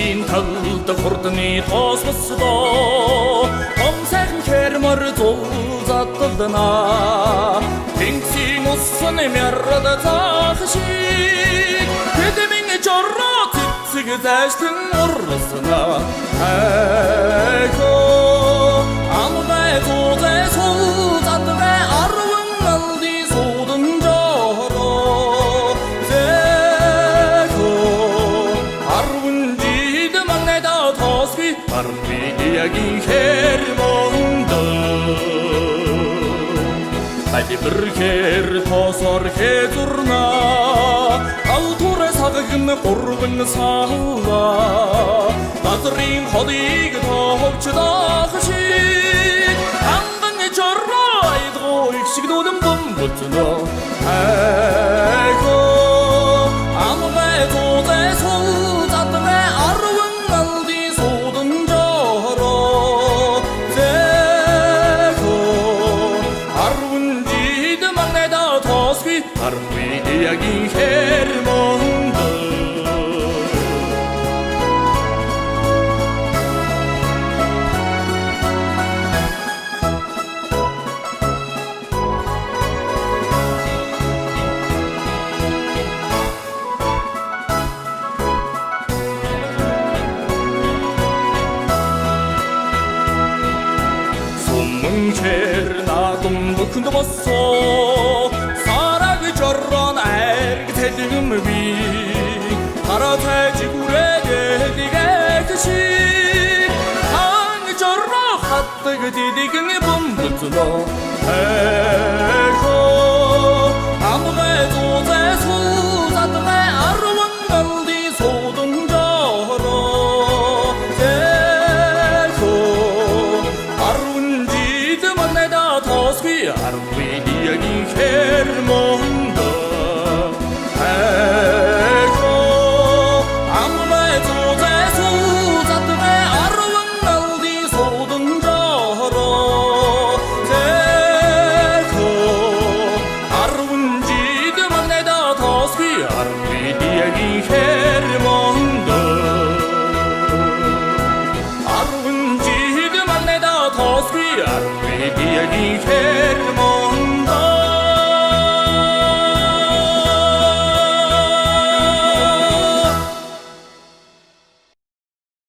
Ийн талд хурдны тоос бослоо том сайхан хермор зулзаддана Тэнгисийн усан мяррад заах шиг Тэдмийн жорро цэцэг зайштан урласна Айхо амбай зузай сулзадвэ арван алди судан жоро Зэхо арван жид манайда тосби арвиягин хермондо Хайди бірхер тосор хезурна Алтур сагын гурван сала Назрын ходыг товчдах шиг Ханган жорро айдго ихшигдүүлэн бомбоцно Айхо амбай зузай сулзадвэ арван алди судан жоро Зэхо арван жид манайда тосби арвиягин хермондо Суммэнхэр надум бүхэнд боссоо Сараг жоррон айрг тэлгэм би Хараа цайжигүрэдэг шиг Хан жорро хатдаг дидгэн бомбоцно Айхо амбай зузай сулзадвэ арван алди судан жоро Зэхо арван жид манайда тосби арвиягин хермондо Айхо амбай зузай сулзадвэ арван алди судан жоро Зэхо арван жид манайда тосби арвиягин хермондо Arvun jid manayda tosbi arvediagin